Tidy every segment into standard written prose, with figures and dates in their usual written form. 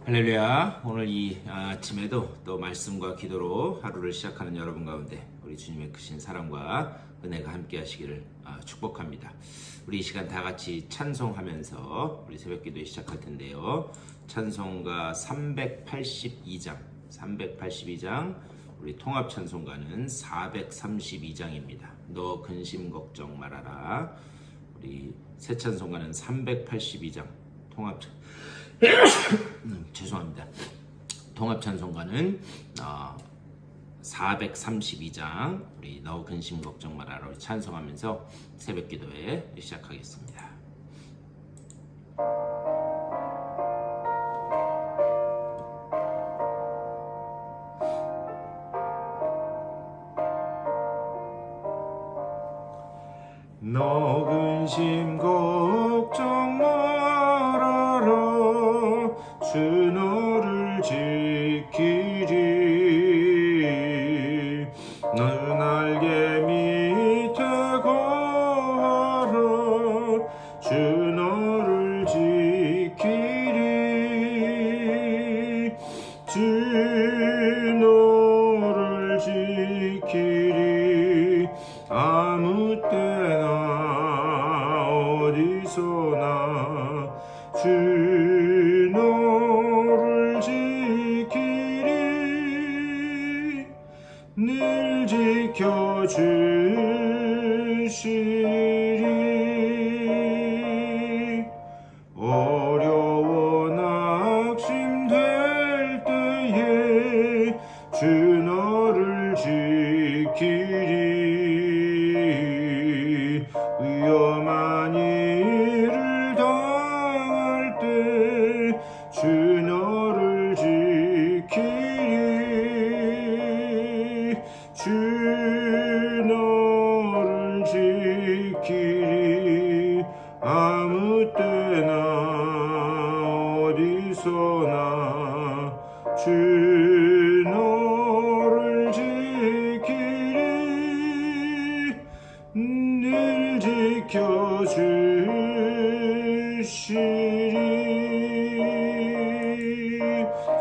할렐루야. 오늘 이 아침에도 또 말씀과 기도로 하루를 시작하는 여러분 가운데 우리 주님의 크신 사랑과 은혜가 함께 하시기를 축복합니다. 우리 이 시간 다 같이 찬송하면서 우리 새벽 기도에 시작할 텐데요. 찬송가 382장 우리 통합 찬송가는 432장입니다. 너 근심 걱정 말아라. 우리 새 찬송가는 382장 통합 죄송합니다. 통합 찬송가는 432장 우리 너 근심 걱정 말아라 찬송하면서 새벽 기도에 시작하겠습니다. 너 근심 걱정 말아라 주 너를 지키리 너는 날개 밑에 거하라 주 너를 지키리 주 너를 지키리 아무 때나 어디서나 주 너를 지키리 늘 지켜주시리 어려워 낙심될 때에 주 너를 지키리 위험한 일을 당할 때 주 너를 지키리 주 너를 지키리 아무 때나 어디서나 주 너를 지키리 늘 지켜주시리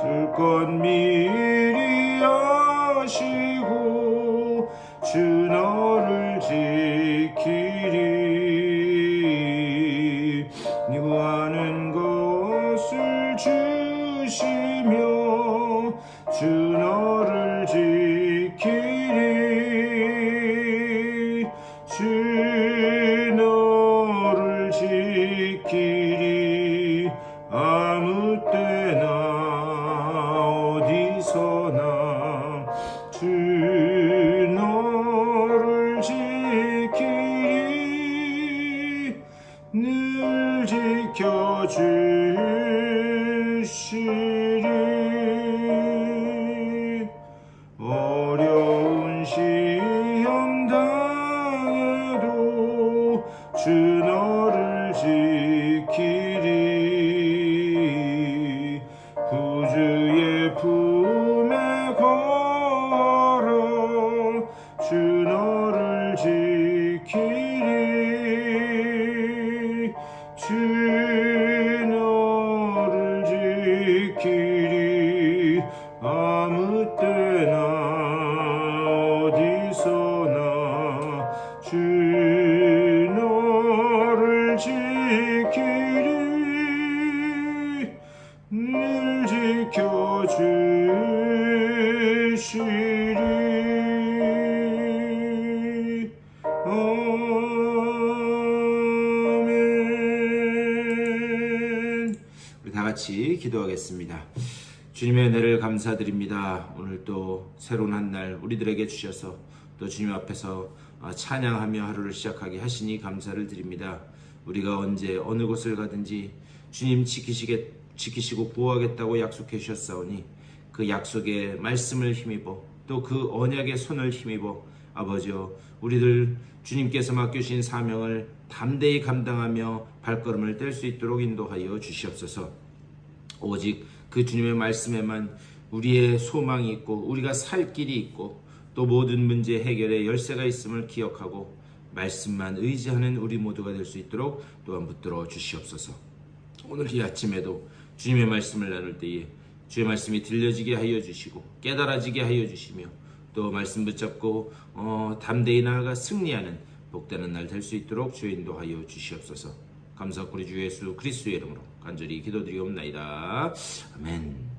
줄것 미리 아시고 주 너를 지키리 구하는 것을 주시며 주 너를 지키리 주 너를 지키리 아무 때나 어디서나 주 너를 지키리 늘 지켜주시리 어려운 시험 당해도 주 너를 지키리 구주의 품에 걸어 주 너를 지키리 주 너를 지키리 아무 때나 어디서나 주 너를 지키리 늘 지켜주시리 아멘. 우리 다 같이 기도하겠습니다. 주님의 은혜를 감사드립니다. 오늘 또 새로운 한 날 우리들에게 주셔서 또 주님 앞에서 찬양하며 하루를 시작하게 하시니 감사를 드립니다. 우리가 언제 어느 곳을 가든지 주님 지키시고 보호하겠다고 약속해 주셨사오니 그 약속의 말씀을 힘입어 또 그 언약의 손을 힘입어 아버지여 우리들 주님께서 맡겨주신 사명을 담대히 감당하며 발걸음을 뗄 수 있도록 인도하여 주시옵소서. 오직 그 주님의 말씀에만 우리의 소망이 있고 우리가 살 길이 있고 또 모든 문제 해결의 열쇠가 있음을 기억하고 말씀만 의지하는 우리 모두가 될 수 있도록 또한 붙들어 주시옵소서. 오늘 이 아침에도 주님의 말씀을 나눌 때에 주의 말씀이 들려지게 하여 주시고 깨달아지게 하여 주시며 또 말씀 붙잡고 담대히 나아가 승리하는 복되는 날 될 수 있도록 주의 인도하여 주시옵소서. 감사하고 우리 주 예수 그리스도의 이름으로 간절히 기도드리옵나이다. 아멘.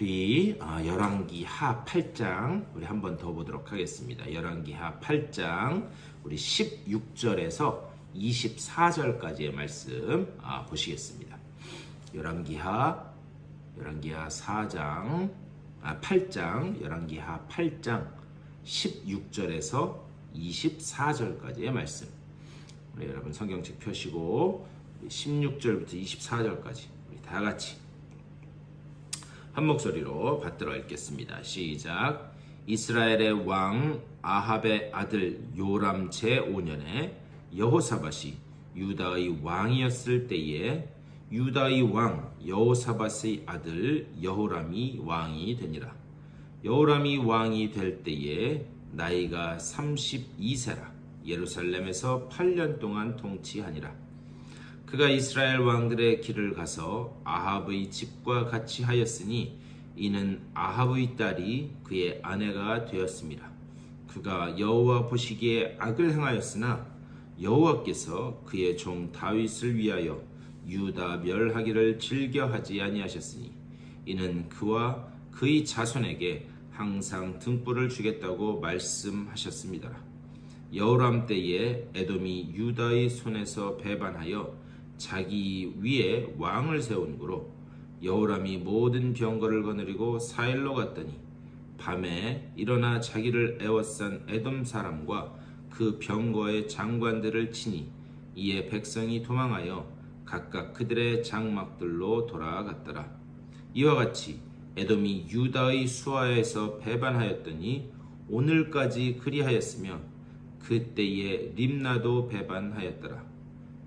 우리 열왕기하 8장 우리 한 번 더 보도록 하겠습니다. 열왕기하 8장 우리 16절에서 24절까지의 말씀 보시겠습니다. 열왕기하 4장 8장 열왕기하 8장 16절에서 24절까지의 말씀. 우리 여러분 성경책 펴시고 16절부터 24절까지 우리 다 같이 한 목소리로 받들어 읽겠습니다. 시작. 이스라엘의 왕 아합의 아들 요람 제5년에 여호사밧이 유다의 왕이었을 때에 유다의 왕 여호사밧의 아들 여호람이 왕이 되니라. 여호람이 왕이 될 때에 나이가 32세라. 예루살렘에서 8년 동안 통치하니라. 그가 이스라엘 왕들의 길을 가서 아합의 집과 같이 하였으니 이는 아합의 딸이 그의 아내가 되었습니다. 그가 여호와 보시기에 악을 행하였으나 여호와께서 그의 종 다윗을 위하여 유다 멸하기를 즐겨하지 아니하셨으니 이는 그와 그의 자손에게 항상 등불을 주겠다고 말씀하셨습니다. 여호람 때에 에돔이 유다의 손에서 배반하여 자기 위에 왕을 세운 고로 여호람이 모든 병거를 거느리고 사일로 갔더니 밤에 일어나 자기를 애워싼 에돔 사람과 그 병거의 장관들을 치니 이에 백성이 도망하여 각각 그들의 장막들로 돌아갔더라. 이와 같이 에돔이 유다의 수하에서 배반하였더니 오늘까지 그리하였으며 그때에 림나도 배반하였더라.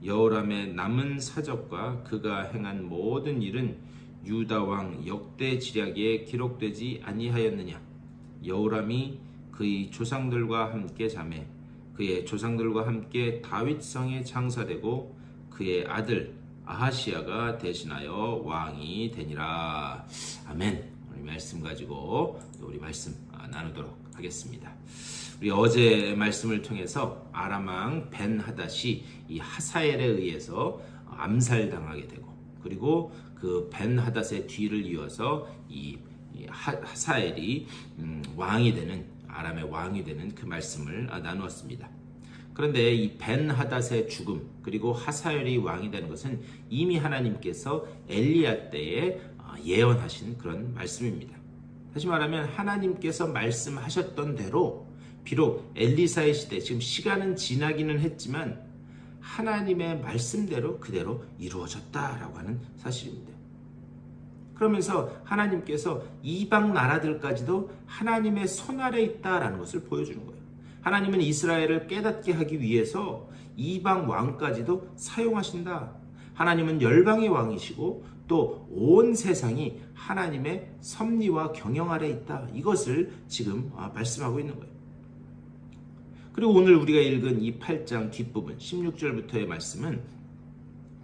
여호람의 남은 사적과 그가 행한 모든 일은 유다 왕 역대 지략에 기록되지 아니하였느냐. 여호람이 그의 조상들과 함께 자매 그의 조상들과 함께 다윗성에 장사되고 그의 아들 아하시야가 대신하여 왕이 되니라. 아멘. 오늘 말씀 가지고 또 우리 말씀 나누도록 하겠습니다. 우리 어제 말씀을 통해서 아람 왕 벤하닷이 이 하사엘에 의해서 암살당하게 되고 그리고 그 벤하닷의 뒤를 이어서 이 하사엘이 왕이 되는 아람의 왕이 되는 그 말씀을 나누었습니다. 그런데 이 벤하닷의 죽음 그리고 하사엘이 왕이 되는 것은 이미 하나님께서 엘리야 때에 예언하신 그런 말씀입니다. 다시 말하면 하나님께서 말씀하셨던 대로 비록 엘리사의 시대 지금 시간은 지나기는 했지만 하나님의 말씀대로 그대로 이루어졌다라고 하는 사실입니다. 그러면서 하나님께서 이방 나라들까지도 하나님의 손 아래 있다라는 것을 보여주는 거예요. 하나님은 이스라엘을 깨닫게 하기 위해서 이방 왕까지도 사용하신다. 하나님은 열방의 왕이시고 또 온 세상이 하나님의 섭리와 경영 아래 있다. 이것을 지금 말씀하고 있는 거예요. 그리고 오늘 우리가 읽은 이 8장 뒷부분 16절부터의 말씀은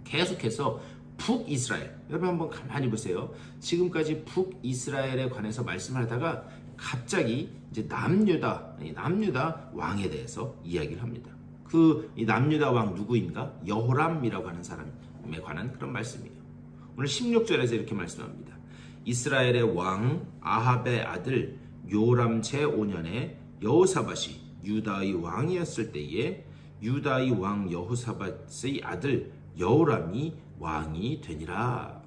계속해서 북이스라엘, 여러분 한번 가만히 보세요. 지금까지 북이스라엘에 관해서 말씀을 하다가 갑자기 이제 남유다 왕에 대해서 이야기를 합니다. 이 남유다 왕 누구인가? 여호람이라고 하는 사람에 관한 그런 말씀이에요. 오늘 16절에서 이렇게 말씀합니다. 이스라엘의 왕 아합의 아들 요람 제5년에 여호사밧이 유다의 왕이었을 때에 유다의 왕 여호사밧의 아들 여호람이 왕이 되니라.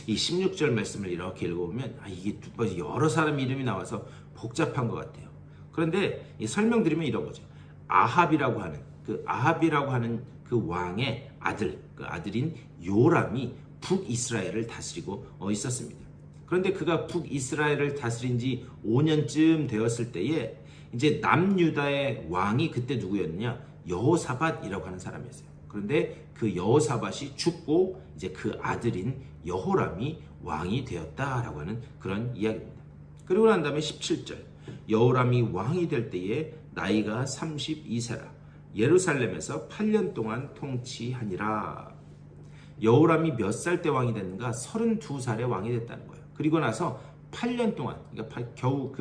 이 16절 말씀을 이렇게 읽어보면 이게 여러 사람 이름이 나와서 복잡한 것 같아요. 그런데 설명드리면 이런 거죠. 아합이라고 하는 그 왕의 아들, 그 아들인 요람이 북이스라엘을 다스리고 있었습니다. 그런데 그가 북이스라엘을 다스린 지 5년쯤 되었을 때에 이제 남유다의 왕이 그때 누구였느냐? 여호사밧이라고 하는 사람이었어요. 그런데 그 여호사밧이 죽고 이제 그 아들인 여호람이 왕이 되었다라고 하는 그런 이야기입니다. 그리고 난 다음에 17절 여호람이 왕이 될 때에 나이가 32세라 예루살렘에서 8년 동안 통치하니라. 여호람이 몇 살 때 왕이 됐는가? 32살에 왕이 됐다는 거예요. 그리고 나서 8년 동안, 그러니까 겨우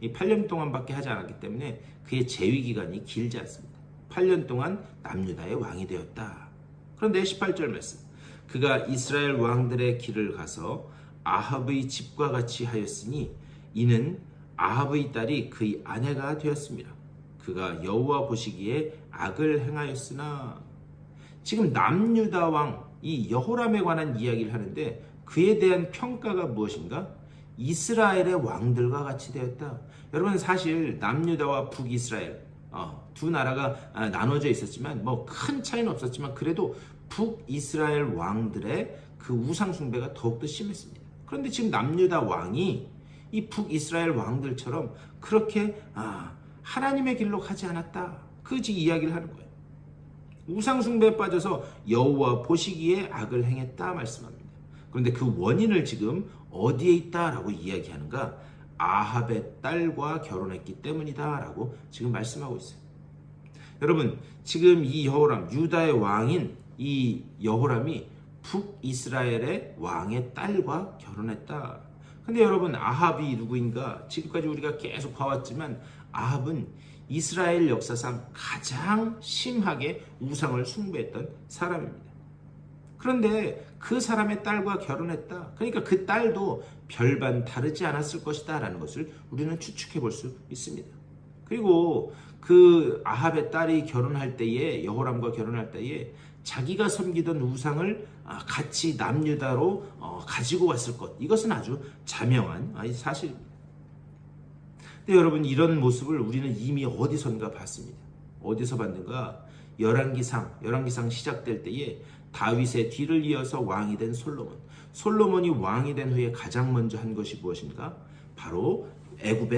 이 8년 동안밖에 하지 않았기 때문에 그의 재위 기간이 길지 않습니다. 8년 동안 남유다의 왕이 되었다. 그런데 18절 말씀. 그가 이스라엘 왕들의 길을 가서 아합의 집과 같이 하였으니 이는 아합의 딸이 그의 아내가 되었습니다. 그가 여호와 보시기에 악을 행하였으나, 지금 남유다 왕 이 여호람에 관한 이야기를 하는데 그에 대한 평가가 무엇인가? 이스라엘의 왕들과 같이 되었다. 여러분, 사실 남유다와 북이스라엘 두 나라가 나눠져 있었지만 뭐 큰 차이는 없었지만 그래도 북이스라엘 왕들의 그 우상 숭배가 더욱더 심했습니다. 그런데 지금 남유다 왕이 이 북이스라엘 왕들처럼 그렇게 하나님의 길로 가지 않았다. 그 이야기를 하는 거예요. 우상 숭배에 빠져서 여호와 보시기에 악을 행했다 말씀합니다. 그런데 그 원인을 지금 어디에 있다라고 이야기하는가? 아합의 딸과 결혼했기 때문이다라고 지금 말씀하고 있어요. 여러분, 지금 이 여호람, 유다의 왕인 이 여호람이 북이스라엘의 왕의 딸과 결혼했다. 근데 여러분, 아합이 누구인가? 지금까지 우리가 계속 봐왔지만 아합은 이스라엘 역사상 가장 심하게 우상을 숭배했던 사람입니다. 그런데 그 사람의 딸과 결혼했다. 그러니까 그 딸도 별반 다르지 않았을 것이다 라는 것을 우리는 추측해 볼 수 있습니다. 그리고 그 아합의 딸이 결혼할 때에, 여호람과 결혼할 때에 자기가 섬기던 우상을 같이 남유다로 가지고 왔을 것, 이것은 아주 자명한 사실입니다. 근데 여러분, 이런 모습을 우리는 이미 어디선가 봤습니다. 어디서 봤는가? 열왕기상 시작될 때에 다윗의 뒤를 이어서 왕이 된 솔로몬이 왕이 된 후에 가장 먼저 한 것이 무엇인가? 바로 애굽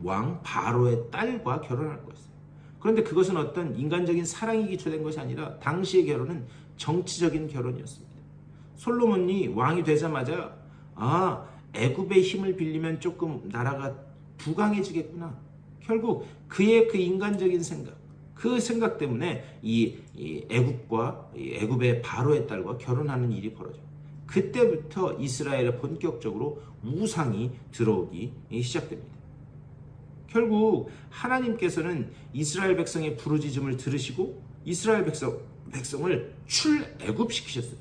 왕 바로의 딸과 결혼하는 것이었어요. 그런데 그것은 어떤 인간적인 사랑이 기초된 것이 아니라 당시의 결혼은 정치적인 결혼이었습니다. 솔로몬이 왕이 되자마자 애굽의 힘을 빌리면 조금 나라가 부강해지겠구나. 결국 그의 그 인간적인 생각, 그 생각 때문에 이 애굽의 바로의 딸과 결혼하는 일이 벌어져요. 그때부터 이스라엘에 본격적으로 우상이 들어오기 시작됩니다. 결국 하나님께서는 이스라엘 백성의 부르짖음을 들으시고 이스라엘 백성을 출애굽시키셨어요.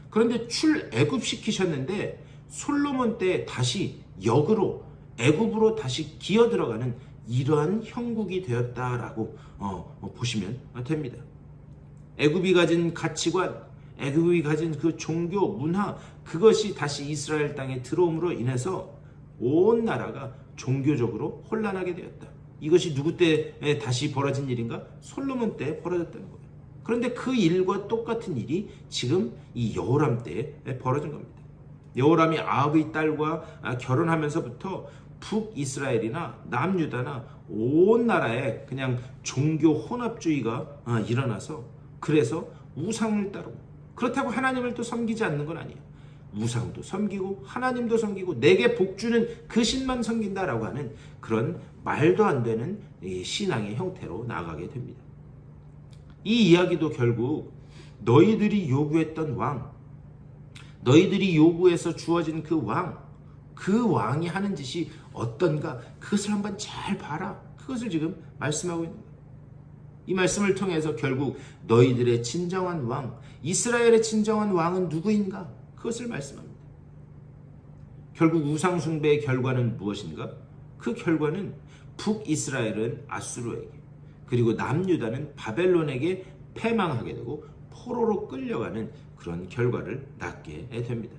그런데 출애굽시키셨는데 솔로몬 때 다시 역으로 애굽으로 다시 기어 들어가는 이러한 형국이 되었다라고 보시면 됩니다. 애굽이 가진 가치관, 애굽이 가진 그 종교, 문화, 그것이 다시 이스라엘 땅에 들어옴으로 인해서 온 나라가 종교적으로 혼란하게 되었다. 이것이 누구 때 다시 벌어진 일인가? 솔로몬 때 벌어졌다는 거예요. 그런데 그 일과 똑같은 일이 지금 이 여호람 때에 벌어진 겁니다. 여호람이 아합의 딸과 결혼하면서부터 북이스라엘이나 남유다나 온 나라에 그냥 종교 혼합주의가 일어나서, 그래서 우상을 따르고, 그렇다고 하나님을 또 섬기지 않는 건 아니에요. 우상도 섬기고 하나님도 섬기고 내게 복주는 그 신만 섬긴다라고 하는 그런 말도 안 되는 신앙의 형태로 나아가게 됩니다. 이 이야기도 결국 너희들이 요구했던 왕, 너희들이 요구해서 주어진 그 왕이 하는 짓이 어떤가, 그것을 한번 잘 봐라. 그것을 지금 말씀하고 있는 거예요. 이 말씀을 통해서 결국 너희들의 진정한 왕, 이스라엘의 진정한 왕은 누구인가? 그것을 말씀합니다. 결국 우상 숭배의 결과는 무엇인가? 그 결과는 북이스라엘은 아수르에게, 그리고 남유다는 바벨론에게 패망하게 되고 포로로 끌려가는 그런 결과를 낳게 됩니다.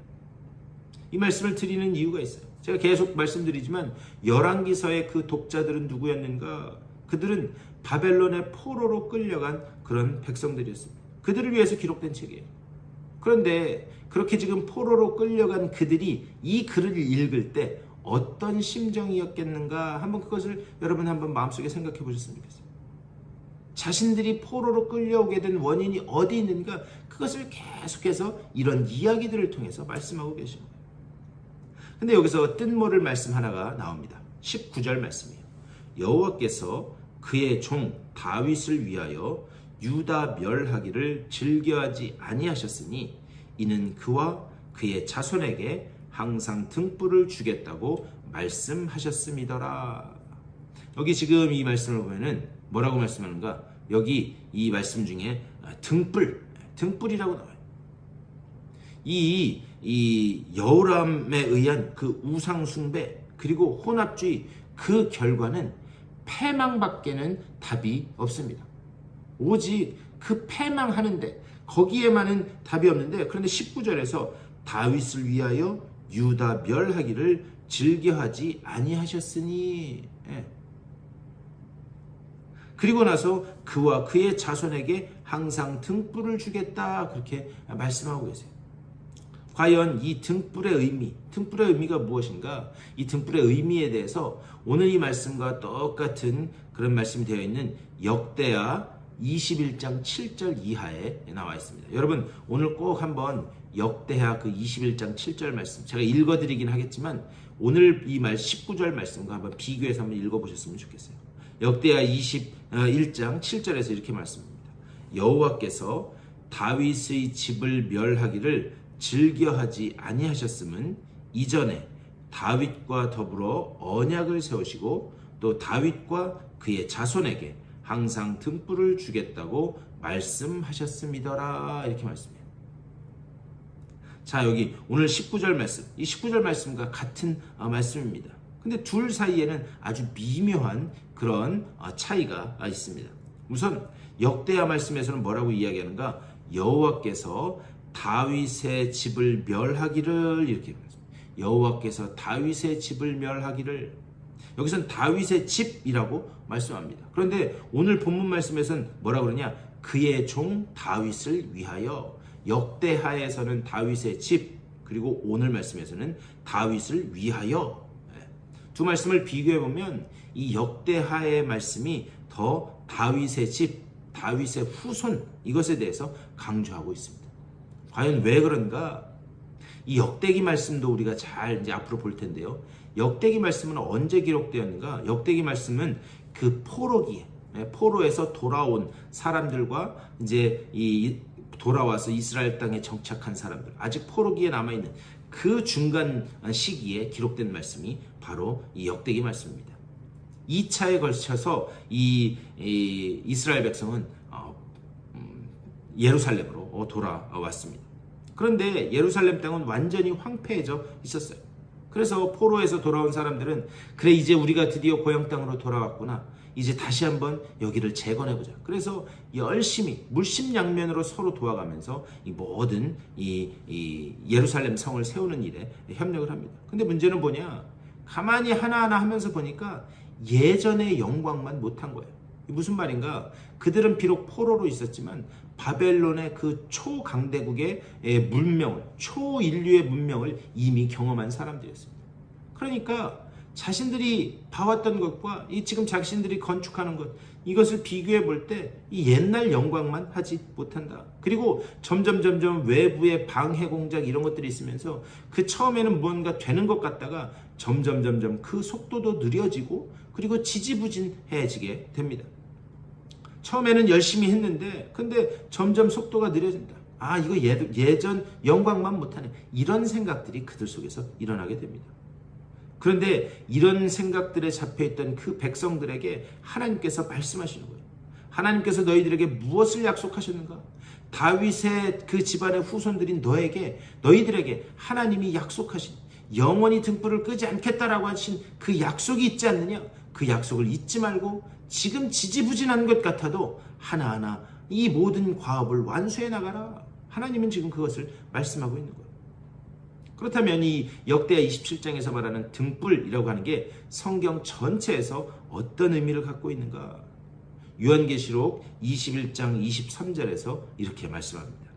이 말씀을 드리는 이유가 있어요. 제가 계속 말씀드리지만 열왕기서의 그 독자들은 누구였는가? 그들은 바벨론의 포로로 끌려간 그런 백성들이었습니다. 그들을 위해서 기록된 책이에요. 그런데 그렇게 지금 포로로 끌려간 그들이 이 글을 읽을 때 어떤 심정이었겠는가? 한번 그것을 여러분 한번 마음속에 생각해 보셨으면 좋겠어요. 자신들이 포로로 끌려오게 된 원인이 어디 있는가? 그것을 계속해서 이런 이야기들을 통해서 말씀하고 계신 거예요. 근데 여기서 뜻모를 말씀 하나가 나옵니다. 19절 말씀이에요. 여호와께서 그의 종 다윗을 위하여 유다 멸하기를 즐겨하지 아니하셨으니 이는 그와 그의 자손에게 항상 등불을 주겠다고 말씀하셨음이더라. 여기 지금 이 말씀을 보면은 뭐라고 말씀하는가? 여기 이 말씀 중에 등불이라고 나와요. 이 여호람에 의한 그 우상 숭배 그리고 혼합주의, 그 결과는 패망밖에는 답이 없습니다. 오직 그 패망하는데 거기에만은 답이 없는데, 그런데 19절에서 다윗을 위하여 유다 멸하기를 즐겨하지 아니하셨으니, 그리고 나서 그와 그의 자손에게 항상 등불을 주겠다, 그렇게 말씀하고 계세요. 과연 이 등불의 의미가 무엇인가? 이 등불의 의미에 대해서 오늘 이 말씀과 똑같은 그런 말씀이 되어 있는 역대하 21장 7절 이하에 나와 있습니다. 여러분, 오늘 꼭 한번 역대하 그 21장 7절 말씀, 제가 읽어드리긴 하겠지만 오늘 이 19절 말씀과 한번 비교해서 한번 읽어보셨으면 좋겠어요. 역대하 21장 7절에서 이렇게 말씀합니다. 여호와께서 다윗의 집을 멸하기를 즐겨하지 아니하셨음은 이전에 다윗과 더불어 언약을 세우시고 또 다윗과 그의 자손에게 항상 등불을 주겠다고 말씀하셨음이더라, 이렇게 말씀해요. 자, 여기 오늘 19절 말씀, 이 19절 말씀과 같은 말씀입니다. 근데 둘 사이에는 아주 미묘한 그런 차이가 있습니다. 우선 역대하 말씀에서는 뭐라고 이야기하는가? 여호와께서 다윗의 집을 멸하기를, 이렇게 말합니다. 여호와께서 다윗의 집을 멸하기를, 여기서는 다윗의 집이라고 말씀합니다. 그런데 오늘 본문 말씀에서는 뭐라 그러냐? 그의 종 다윗을 위하여. 역대하에서는 다윗의 집, 그리고 오늘 말씀에서는 다윗을 위하여. 두 말씀을 비교해 보면 이 역대하의 말씀이 더 다윗의 집, 다윗의 후손, 이것에 대해서 강조하고 있습니다. 과연 왜 그런가? 이 역대기 말씀도 우리가 잘 이제 앞으로 볼 텐데요. 역대기 말씀은 언제 기록되었는가? 역대기 말씀은 그 포로에서 돌아온 사람들과 이제 돌아와서 이스라엘 땅에 정착한 사람들, 아직 포로기에 남아있는 그 중간 시기에 기록된 말씀이 바로 이 역대기 말씀입니다. 2차에 걸쳐서 이스라엘 백성은 예루살렘으로 돌아왔습니다. 그런데 예루살렘 땅은 완전히 황폐해져 있었어요. 그래서 포로에서 돌아온 사람들은, 그래 이제 우리가 드디어 고향 땅으로 돌아왔구나, 이제 다시 한번 여기를 재건해보자. 그래서 열심히 물심양면으로 서로 도와가면서 이 모든 이 예루살렘 성을 세우는 일에 협력을 합니다. 근데 문제는 뭐냐? 가만히 하나하나 하면서 보니까 예전의 영광만 못한 거예요. 무슨 말인가? 그들은 비록 포로로 있었지만 바벨론의 그 초강대국의 문명을, 초인류의 문명을 이미 경험한 사람들이었습니다. 그러니까 자신들이 봐왔던 것과 이 지금 자신들이 건축하는 것, 이것을 비교해 볼 때 이 옛날 영광만 하지 못한다. 그리고 점점 외부의 방해 공작 이런 것들이 있으면서 그 처음에는 뭔가 되는 것 같다가 점점 그 속도도 느려지고 그리고 지지부진해지게 됩니다. 처음에는 열심히 했는데 근데 점점 속도가 느려진다. 아, 이거 예전 영광만 못하네. 이런 생각들이 그들 속에서 일어나게 됩니다. 그런데 이런 생각들에 잡혀있던 그 백성들에게 하나님께서 말씀하시는 거예요. 하나님께서 너희들에게 무엇을 약속하셨는가? 다윗의 그 집안의 후손들인 너희들에게 하나님이 약속하신, 영원히 등불을 끄지 않겠다라고 하신 그 약속이 있지 않느냐? 그 약속을 잊지 말고 지금 지지부진한 것 같아도 하나하나 이 모든 과업을 완수해 나가라. 하나님은 지금 그것을 말씀하고 있는 거예요. 그렇다면 이 역대하 27장에서 말하는 등불이라고 하는 게 성경 전체에서 어떤 의미를 갖고 있는가? 요한계시록 21장 23절에서 이렇게 말씀합니다.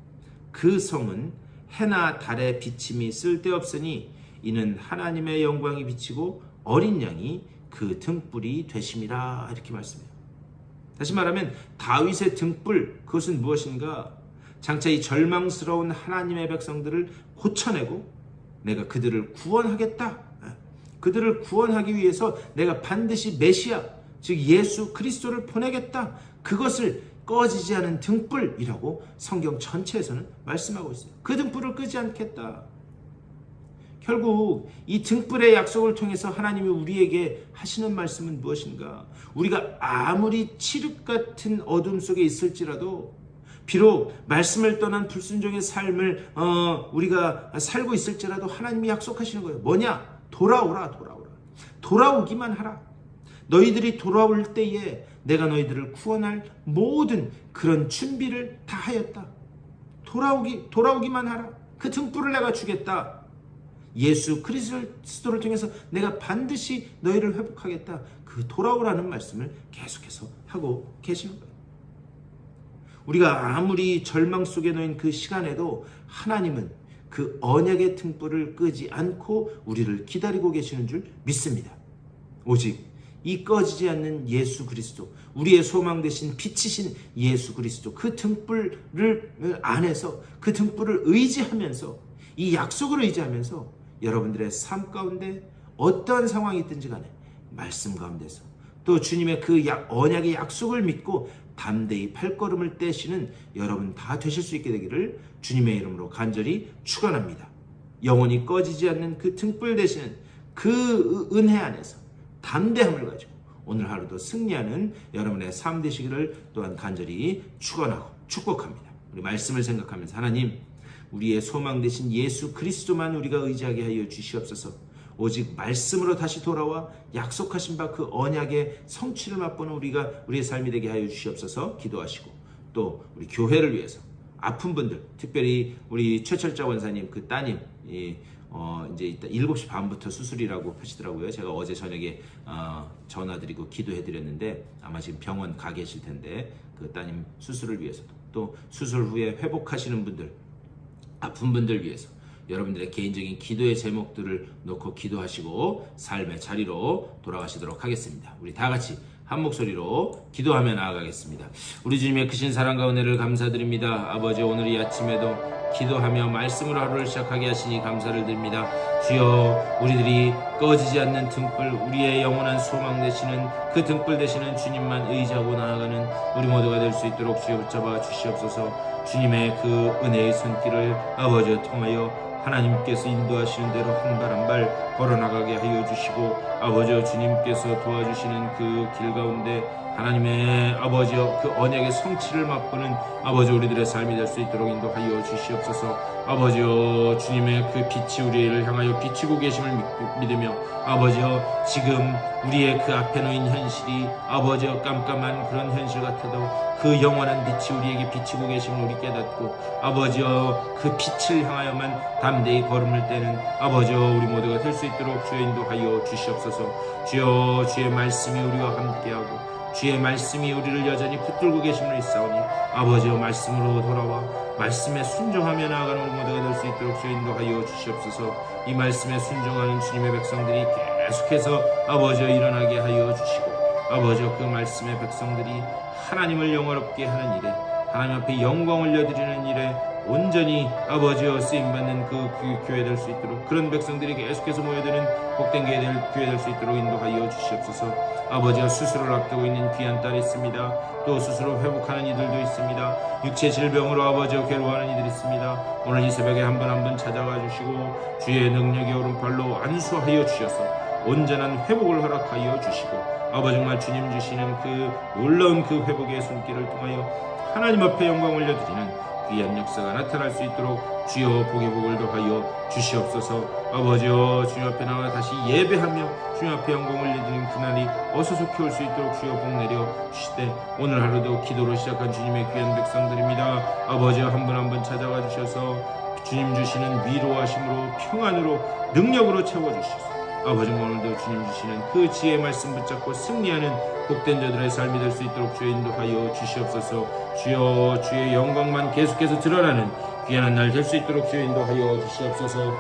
그 성은 해나 달의 비침이 쓸데없으니 이는 하나님의 영광이 비치고 어린 양이 그 등불이 되심이라, 이렇게 말씀해요. 다시 말하면 다윗의 등불, 그것은 무엇인가? 장차 이 절망스러운 하나님의 백성들을 고쳐내고 내가 그들을 구원하겠다. 그들을 구원하기 위해서 내가 반드시 메시아, 즉 예수 그리스도를 보내겠다. 그것을 꺼지지 않은 등불이라고 성경 전체에서는 말씀하고 있어요. 그 등불을 끄지 않겠다. 결국 이 등불의 약속을 통해서 하나님이 우리에게 하시는 말씀은 무엇인가? 우리가 아무리 칠흑 같은 어둠 속에 있을지라도, 비록 말씀을 떠난 불순종의 삶을 우리가 살고 있을지라도 하나님이 약속하시는 거예요. 뭐냐? 돌아오라. 돌아오기만 하라. 너희들이 돌아올 때에 내가 너희들을 구원할 모든 그런 준비를 다 하였다. 돌아오기만 하라. 그 등불을 내가 주겠다. 예수 그리스도를 통해서 내가 반드시 너희를 회복하겠다. 그 돌아오라는 말씀을 계속해서 하고 계시는 거예요. 우리가 아무리 절망 속에 놓인 그 시간에도 하나님은 그 언약의 등불을 끄지 않고 우리를 기다리고 계시는 줄 믿습니다. 오직 이 꺼지지 않는 예수 그리스도, 우리의 소망 되신 빛이신 예수 그리스도, 그 등불을 안에서, 그 등불을 의지하면서, 이 약속을 의지하면서 여러분들의 삶 가운데 어떠한 상황이 있든지 간에 말씀 가운데서 또 주님의 그 언약의 약속을 믿고 담대히 발걸음을 떼시는 여러분 다 되실 수 있게 되기를 주님의 이름으로 간절히 축원합니다. 영원히 꺼지지 않는 그 등불 되시는 그 은혜 안에서 담대함을 가지고 오늘 하루도 승리하는 여러분의 삶 되시기를 또한 간절히 축원하고 축복합니다. 우리 말씀을 생각하면서 하나님, 우리의 소망 되신 예수 그리스도만 우리가 의지하게 하여 주시옵소서. 오직 말씀으로 다시 돌아와 약속하신 바 그 언약의 성취를 맛보는 우리의 삶이 되게 하여 주시옵소서. 기도하시고, 또 우리 교회를 위해서 아픈 분들, 특별히 우리 최철자 원사님 그 따님, 이제 이따 7시 반부터 수술이라고 하시더라고요. 제가 어제 저녁에 전화드리고 기도해드렸는데 아마 지금 병원 가 계실 텐데, 그 따님 수술을 위해서도, 또 수술 후에 회복하시는 분들, 아픈 분들 위해서 여러분들의 개인적인 기도의 제목들을 놓고 기도하시고 삶의 자리로 돌아가시도록 하겠습니다. 우리 다 같이 한 목소리로 기도하며 나아가겠습니다. 우리 주님의 크신 사랑과 은혜를 감사드립니다. 아버지, 오늘 이 아침에도 기도하며 말씀으로 하루를 시작하게 하시니 감사를 드립니다. 주여, 우리들이 꺼지지 않는 등불, 우리의 영원한 소망 되시는 그 등불 되시는 주님만 의지하고 나아가는 우리 모두가 될 수 있도록 주여 붙잡아 주시옵소서. 주님의 그 은혜의 손길을 아버지와 통하여 하나님께서 인도하시는 대로 한 발 한 발 걸어나가게 하여 주시고, 아버지와 주님께서 도와주시는 그 길 가운데 하나님의 아버지여 그 언약의 성취를 맛보는 아버지 우리들의 삶이 될 수 있도록 인도하여 주시옵소서. 아버지여, 주님의 그 빛이 우리를 향하여 비치고 계심을 믿으며, 아버지여, 지금 우리의 그 앞에 놓인 현실이 아버지여 깜깜한 그런 현실 같아도 그 영원한 빛이 우리에게 비치고 계심을 우리 깨닫고, 아버지여 그 빛을 향하여만 담대히 걸음을 떼는 아버지여 우리 모두가 될 수 있도록 주여 인도하여 주시옵소서. 주여, 주의 말씀이 우리와 함께하고 주의 말씀이 우리를 여전히 붙들고 계심을 믿사오니 아버지여 말씀으로 돌아와 말씀에 순종하며 나아가는 우리 모두가 될 수 있도록 주여 인도하여 주시옵소서. 이 말씀에 순종하는 주님의 백성들이 계속해서 아버지여 일어나게 하여 주시고, 아버지여 그 말씀의 백성들이 하나님을 영화롭게 하는 일에, 하나님 앞에 영광 올려드리는 일에 온전히 아버지여 쓰임받는 그 교회 될 수 있도록, 그런 백성들이 계속해서 모여드는 복된 교회 될 수 있도록 인도하여 주시옵소서. 아버지여, 수술을 앞두고 있는 귀한 딸이 있습니다. 또 스스로 회복하는 이들도 있습니다. 육체 질병으로 아버지여 괴로워하는 이들이 있습니다. 오늘 이 새벽에 한 분 한 분 찾아가 주시고 주의 능력의 오른팔로 안수하여 주셔서 온전한 회복을 허락하여 주시고, 아버지 정말 주님 주시는 그 놀라운 그 회복의 손길을 통하여 하나님 앞에 영광 올려드리는 귀한 역사가 나타날 수 있도록 주여 복의 복을 더하여 주시옵소서. 아버지여, 주님 앞에 나와 다시 예배하며 주님 앞에 영광을 올려드리는 그날이 어서 속히 올 수 있도록 주여 복 내려 주시되, 오늘 하루도 기도로 시작한 주님의 귀한 백성들입니다. 아버지여, 한 분 한 분 찾아가 주셔서 주님 주시는 위로하심으로 평안으로 능력으로 채워주셔서, 아버지 오늘도 주님 주시는 그 지혜의 말씀 붙잡고 승리하는 복된 자들의 삶이 될 수 있도록 주여 인도하여 주시옵소서. 주여, 주의 영광만 계속해서 드러나는 귀한 날 될 수 있도록 주여 인도하여 주시옵소서.